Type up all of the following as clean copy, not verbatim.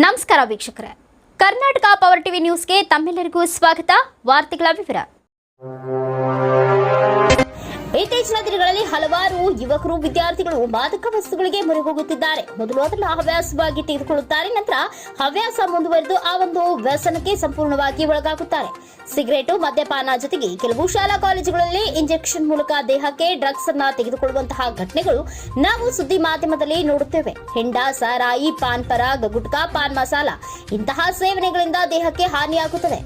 ನಮಸ್ಕಾರ ವೀಕ್ಷಕರೇ, Karnataka power TV ನ್ಯೂಸ್ಗೆ ತಮ್ಮೆಲ್ಲರಿಗೂ ಸ್ವಾಗತ. ವಾರ್ತೆಗಳ ವಿವರ. ಇತ್ತೀಚಿನ ದಿನಗಳಲ್ಲಿ ಹಲವಾರು ಯುವಕರು ವಿದ್ಯಾರ್ಥಿಗಳು ಮಾದಕ ವಸ್ತುಗಳಿಗೆ ಮೊರೆ ಹೋಗುತ್ತಿದ್ದಾರೆ. ಮೊದಲು ಅದನ್ನು ಹವ್ಯಾಸವಾಗಿ ತೆಗೆದುಕೊಳ್ಳುತ್ತಾರೆ, ನಂತರ ಹವ್ಯಾಸ ಮುಂದುವರೆದು ಆ ಒಂದು ವ್ಯಸನಕ್ಕೆ ಸಂಪೂರ್ಣವಾಗಿ ಒಳಗಾಗುತ್ತಾರೆ. ಸಿಗರೇಟು, ಮದ್ಯಪಾನ ಜೊತೆಗೆ ಕೆಲವು ಶಾಲಾ ಕಾಲೇಜುಗಳಲ್ಲಿ ಇಂಜೆಕ್ಷನ್ ಮೂಲಕ ದೇಹಕ್ಕೆ ಡ್ರಗ್ಸ್ ಅನ್ನ ತೆಗೆದುಕೊಳ್ಳುವಂತಹ ಘಟನೆಗಳು ನಾವು ಸುದ್ದಿ ಮಾಧ್ಯಮದಲ್ಲಿ ನೋಡುತ್ತೇವೆ. ಹೆಂಡ, ಸಾರಾಯಿ, ಪಾನ್ ಪರಾಗ್, ಗುಟ್ಕಾ, ಪಾನ್ ಮಸಾಲ ಇಂತಹ ಸೇವನೆಗಳಿಂದ ದೇಹಕ್ಕೆ ಹಾನಿಯಾಗುತ್ತದೆ.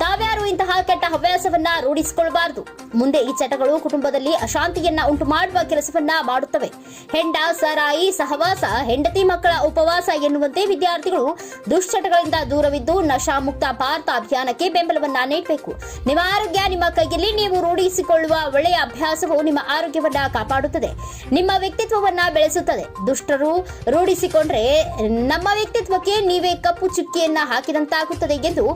ತಾವ್ಯಾರು ಇಂತಹ ಕೆಟ್ಟ ಹವ್ಯಾಸವನ್ನ ರೂಢಿಸಿಕೊಳ್ಳಬಾರದು. ಮುಂದೆ ಈ ಚಟಗಳು ಕುಟುಂಬದಲ್ಲಿ ಅಶಾಂತಿಯನ್ನ ಉಂಟು ಮಾಡುವ ಕೆಲಸವನ್ನ ಮಾಡುತ್ತವೆ. ಹೆಂಡ, ಸಾರಾಯಿ ಸಹವಾಸ ಹೆಂಡತಿ ಮಕ್ಕಳ ಉಪವಾಸ ಎನ್ನುವಂತೆ ವಿದ್ಯಾರ್ಥಿಗಳು ದುಶ್ಚಟಗಳಿಂದ ದೂರವಿದ್ದು ನಶಾಮುಕ್ತ ಭಾರತ ಅಭಿಯಾನಕ್ಕೆ ಬೆಂಬಲವನ್ನ ನೀಡಬೇಕು. ನಿಮ್ಮ ಆರೋಗ್ಯ ನಿಮ್ಮ ಕೈಯಲ್ಲಿ. ನೀವು ರೂಢಿಸಿಕೊಳ್ಳುವ ಒಳ್ಳೆಯ ಅಭ್ಯಾಸವು ನಿಮ್ಮ ಆರೋಗ್ಯವನ್ನ ಕಾಪಾಡುತ್ತದೆ, ನಿಮ್ಮ ವ್ಯಕ್ತಿತ್ವವನ್ನ ಬೆಳೆಸುತ್ತದೆ. ದುಷ್ಟರು ರೂಢಿಸಿಕೊಂಡ್ರೆ ನಮ್ಮ ವ್ಯಕ್ತಿತ್ವಕ್ಕೆ ನೀವೇ ಕಪ್ಪು ಚುಕ್ಕಿಯನ್ನ ಹಾಕಿದಂತಾಗುತ್ತದೆ ಎಂದು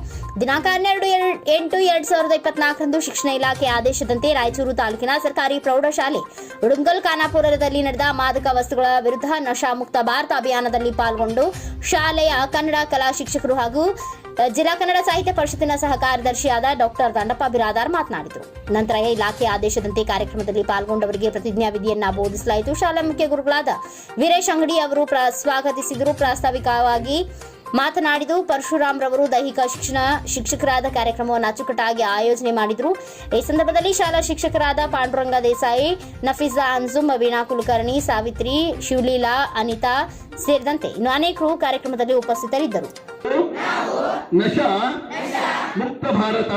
ದಿನಾಂಕ 12/8/2024 ಶಿಕ್ಷಣ ಇಲಾಖೆ ಆದೇಶದಂತೆ ರಾಯಚೂರು ತಾಲೂಕಿನ ಸರ್ಕಾರಿ ಪ್ರೌಢಶಾಲೆ ಉಡುಂಗಲ್ ಖಾನಾಪುರದಲ್ಲಿ ನಡೆದ ಮಾದಕ ವಸ್ತುಗಳ ವಿರುದ್ಧ ನಶಾಮುಕ್ತ ಭಾರತ ಅಭಿಯಾನದಲ್ಲಿ ಪಾಲ್ಗೊಂಡು ಶಾಲೆಯ ಕನ್ನಡ ಕಲಾ ಶಿಕ್ಷಕರು ಹಾಗೂ ಜಿಲ್ಲಾ ಕನ್ನಡ ಸಾಹಿತ್ಯ ಪರಿಷತ್ತಿನ ಸಹ ಕಾರ್ಯದರ್ಶಿಯಾದ ಡಾಕ್ಟರ್ ದಂಡಪ್ಪ ಬಿರಾದಾರ್ ಮಾತನಾಡಿದರು. ನಂತರ ಇಲಾಖೆ ಆದೇಶದಂತೆ ಕಾರ್ಯಕ್ರಮದಲ್ಲಿ ಪಾಲ್ಗೊಂಡವರಿಗೆ ಪ್ರತಿಜ್ಞಾ ವಿಧಿಯನ್ನ ಬೋಧಿಸಲಾಯಿತು. ಶಾಲಾ ಮುಖ್ಯ ಗುರುಗಳಾದ ವೀರೇಶ್ ಅಂಗಡಿ ಅವರು ಸ್ವಾಗತಿಸಿದರು. ಪ್ರಾಸ್ತಾವಿಕವಾಗಿ ಮಾತನಾಡಿದ ಪರಶುರಾಮ್ ರವರು ದೈಹಿಕ ಶಿಕ್ಷಣ ಶಿಕ್ಷಕರಾದ ಕಾರ್ಯಕ್ರಮವನ್ನು ಅಚ್ಚುಕಟ್ಟಾಗಿ ಆಯೋಜನೆ ಮಾಡಿದರು. ಈ ಸಂದರ್ಭದಲ್ಲಿ ಶಾಲಾ ಶಿಕ್ಷಕರಾದ ಪಾಂಡುರಂಗ ದೇಸಾಯಿ, ನಫೀಸಾ ಅನ್ಜುಮ್, ವೀಣಾ ಕುಲಕರ್ಣಿ, ಸಾವಿತ್ರಿ, ಶಿವಲೀಲಾ, ಅನಿತಾ ಸೇರಿದಂತೆ ಇನ್ನು ಅನೇಕರು ಕಾರ್ಯಕ್ರಮದಲ್ಲಿ ಉಪಸ್ಥಿತರಿದ್ದರು. ನಶಾ ಮುಕ್ತ ಭಾರತ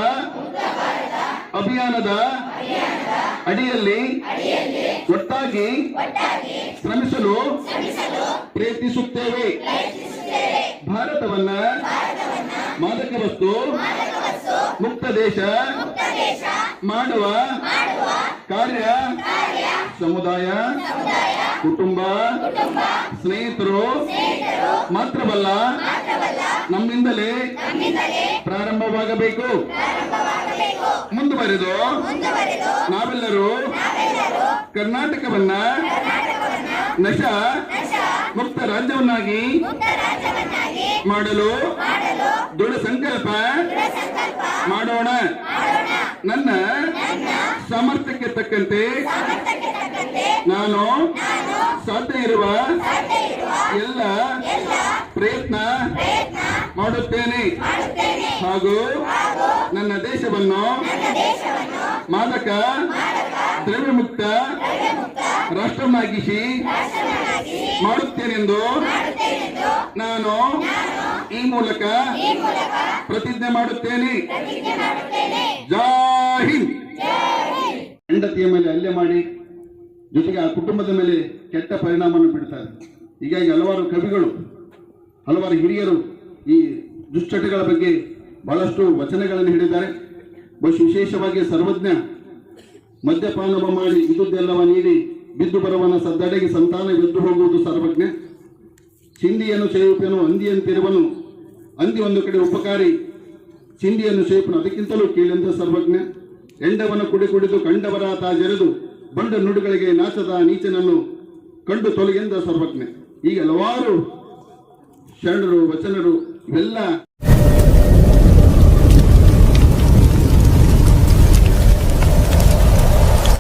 ಅಭಿಯಾನದ ಅಡಿಯಲ್ಲಿ ಒಟ್ಟಾಗಿ ಶ್ರಮಿಸಲು ಪ್ರಯತ್ನಿಸುತ್ತೇವೆ. ಭಾರತವನ್ನ ಮಾದಕ ವಸ್ತು ಮುಕ್ತ ದೇಶ ಮಾಡುವ ಕಾರ್ಯ ಸಮುದಾಯ, ಕುಟುಂಬ, ಸ್ನೇಹಿತರು ಮಾತ್ರವಲ್ಲ, ನಮ್ಮಿಂದಲೇ ಪ್ರಾರಂಭವಾಗಬೇಕು. ಮುಂದುವರೆದು ನಾವೆಲ್ಲರೂ ಕರ್ನಾಟಕವನ್ನ ನಶಾ ಮುಕ್ತ ರಾಜ್ಯವನ್ನಾಗಿ ಮಾಡಲು ದೃಢ ಸಂಕಲ್ಪ ಮಾಡೋಣ. ನನ್ನ ಸಾಮರ್ಥ್ಯಕ್ಕೆ ತಕ್ಕಂತೆ ನಾನು ಸಾಧ್ಯ ಇರುವ ಎಲ್ಲ ಪ್ರಯತ್ನ ಮಾಡುತ್ತೇನೆ ಹಾಗೂ ನನ್ನ ದೇಶವನ್ನು ಮಾದಕ ದ್ರವ್ಯ ಮುಕ್ತ ರಾಷ್ಟ್ರವನ್ನಾಗಿಸಿ ಮಾಡುತ್ತೇನೆಂದು ನಾನು ಈ ಮೂಲಕ ಪ್ರತಿಜ್ಞೆ ಮಾಡುತ್ತೇನೆ. ಜೈ ಹಿಂದ್. ಹೆಂಡತಿಯ ಮೇಲೆ ಹಲ್ಲೆ ಮಾಡಿ ಜೊತೆಗೆ ಆ ಕುಟುಂಬದ ಮೇಲೆ ಕೆಟ್ಟ ಪರಿಣಾಮವನ್ನು ಬಿಡ್ತಾರೆ. ಹೀಗಾಗಿ ಹಲವಾರು ಕವಿಗಳು, ಹಲವಾರು ಹಿರಿಯರು ಈ ದುಶ್ಚಟಗಳ ಬಗ್ಗೆ ಬಹಳಷ್ಟು ವಚನಗಳನ್ನು ಹೇಳಿದ್ದಾರೆ. ವಿಶೇಷವಾಗಿ ಸರ್ವಜ್ಞ ಮದ್ಯಪಾನ ಮಾಡಿ ಇದ್ದುದೆಲ್ಲವ ನೀಡಿ ಬಿದ್ದು ಬರುವನ ಸದ್ದಡೆಗೆ ಸಂತಾನ ಬಿದ್ದು ಹೋಗುವುದು ಸರ್ವಜ್ಞ. ಚಿಂದಿಯನ್ನು ಸೇವಿಪನು ಅಂದಿಯಂತಿರುವನು, ಅಂದಿ ಒಂದು ಕಡೆ ಉಪಕಾರಿ, ಚಿಂದಿಯನ್ನು ಸೇವಿಪನು ಅದಕ್ಕಿಂತಲೂ ಕೀಳೆಂದ ಸರ್ವಜ್ಞ. ಎಂಡವನ್ನು ಕುಡಿದು ಕಂಡವರ ತಾಜೆರೆದು ಬಂಡ ನುಡಿಗಳಿಗೆ ನಾಚದ ನೀಚನನ್ನು ಕಂಡು ತೊಲಗೆಂದ ಸರ್ವಜ್ಞ. ಈಗ ಹಲವಾರು ಶರಣರು, ವಚನರು ಇವೆಲ್ಲ